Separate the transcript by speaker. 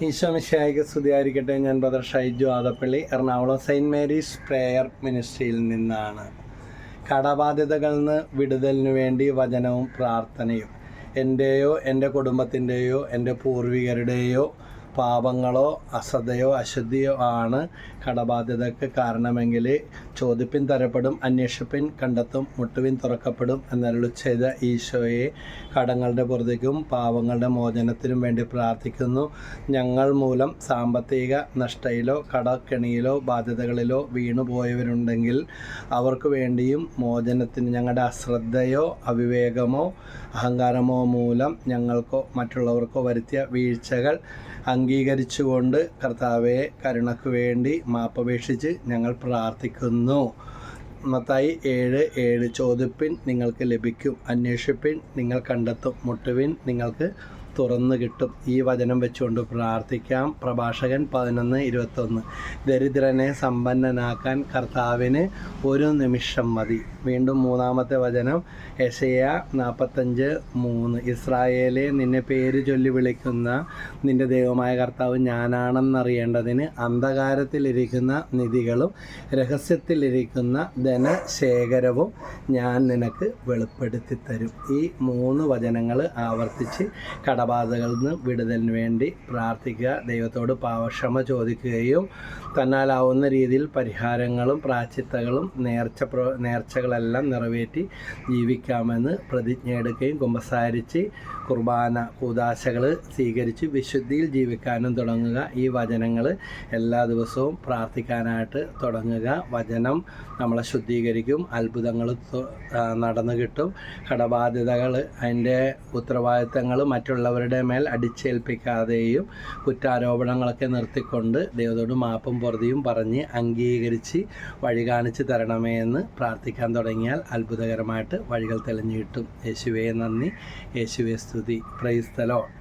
Speaker 1: ഈശോ മിശിഹായ്ക്ക് സ്തുതിയായിരിക്കട്ടെ. ഞാൻ brother Shaiju Adappally, Ernakulam saint Mary's prayer മിനിസ്ട്രിയിൽ നിന്നാണ്. കടബാധ്യതകളിൽ നിന്ന് വിടുതലിനു വേണ്ടി വചനവും പ്രാർത്ഥനയും. എൻ്റെയോ എൻ്റെ കുടുംബത്തിൻ്റെയോ എൻ്റെ പൂർവികരുടെയോ പാപങ്ങളോ അശ്രദ്ധയോ അശുദ്ധിയോ ആണ് കടബാധ്യതയ്ക്ക് കാരണമെങ്കിൽ ചോദിപ്പിൻ തരപ്പെടും, അന്വേഷിപ്പിൻ കണ്ടെത്തും, മുട്ടുവിൻ തുറക്കപ്പെടും എന്നരുളി ചെയ്ത ഈശോയെ കടങ്ങളുടെ പുറത്തേക്കും പാപങ്ങളുടെ മോചനത്തിനും വേണ്ടി പ്രാർത്ഥിക്കുന്നു. ഞങ്ങൾ മൂലം സാമ്പത്തിക നഷ്ടയിലോ കടക്കെണിയിലോ ബാധ്യതകളിലോ വീണുപോയവരുണ്ടെങ്കിൽ അവർക്ക് വേണ്ടിയും മോചനത്തിന് ഞങ്ങളുടെ അശ്രദ്ധയോ അവിവേകമോ അഹങ്കാരമോ മൂലം ഞങ്ങൾക്കോ മറ്റുള്ളവർക്കോ വരുത്തിയ വീഴ്ചകൾ അംഗീകരിച്ചുകൊണ്ട് കർത്താവെ കരുണയ്ക്ക് വേണ്ടി മാപ്പപേക്ഷിച്ച് ഞങ്ങൾ പ്രാർത്ഥിക്കുന്നു. മത്തായി 7:7 ചോദിപ്പിൻ നിങ്ങൾക്ക് ലഭിക്കും, അന്വേഷിപ്പിൻ നിങ്ങൾ കണ്ടെത്തും, മുട്ടുവിൻ നിങ്ങൾക്ക് തുറന്നു കിട്ടും. ഈ വചനം വെച്ചുകൊണ്ട് പ്രാർത്ഥിക്കാം. പ്രഭാഷകൻ 11:21 ദരിദ്രനെ സമ്പന്നനാക്കാൻ കർത്താവിന് ഒരു നിമിഷം മതി. വീണ്ടും മൂന്നാമത്തെ വചനം യെശയ്യാ 45:3 ഇസ്രായേലെ നിന്നെ പേര് ചൊല്ലി വിളിക്കുന്ന നിന്റെ ദൈവമായ കർത്താവ് ഞാനാണെന്നറിയേണ്ടതിന് അന്ധകാരത്തിലിരിക്കുന്ന നിധികളും രഹസ്യത്തിലിരിക്കുന്ന ധനശേഖരവും ഞാൻ നിനക്ക് വെളിപ്പെടുത്തി തരും. ഈ 3 വചനങ്ങൾ ആവർത്തിച്ച് കടബാധകളിൽ നിന്ന് വിടുതലിന് വേണ്ടി പ്രാർത്ഥിക്കുക. ദൈവത്തോട് പാവക്ഷമ ചോദിക്കുകയും തന്നാലാവുന്ന രീതിയിൽ പരിഹാരങ്ങളും പ്രായശ്ചിത്തങ്ങളും നേർച്ചകളെല്ലാം നിറവേറ്റി ജീവിക്കാമെന്ന് പ്രതിജ്ഞ എടുക്കുകയും കുമ്പസാരിച്ച് കുർബാന കൂദാശകൾ സ്വീകരിച്ച് വിശുദ്ധിയിൽ ജീവിക്കാനും തുടങ്ങുക. ഈ വചനങ്ങൾ എല്ലാ ദിവസവും പ്രാർത്ഥിക്കാനായിട്ട് തുടങ്ങുക. വചനം നമ്മളെ ശുദ്ധീകരിക്കും, അത്ഭുതങ്ങൾ നടന്നു കിട്ടും. കടബാധ്യതകൾ അതിൻ്റെ ഉത്തരവാദിത്തങ്ങൾ മറ്റുള്ളവരുടെ മേൽ അടിച്ചേൽപ്പിക്കാതെയും കുറ്റാരോപണങ്ങളൊക്കെ നിർത്തിക്കൊണ്ട് ദൈവത്തോട് മാപ്പും പൊറുതിയും പറഞ്ഞ് അംഗീകരിച്ച് വഴി കാണിച്ച് തരണമേ എന്ന് പ്രാർത്ഥിക്കാൻ തുടങ്ങിയാൽ അത്ഭുതകരമായിട്ട് വഴികൾ തെളിഞ്ഞു കിട്ടും. യേശുവേ നന്ദി, യേശുവേ സ്തുതി. Praise the Lord.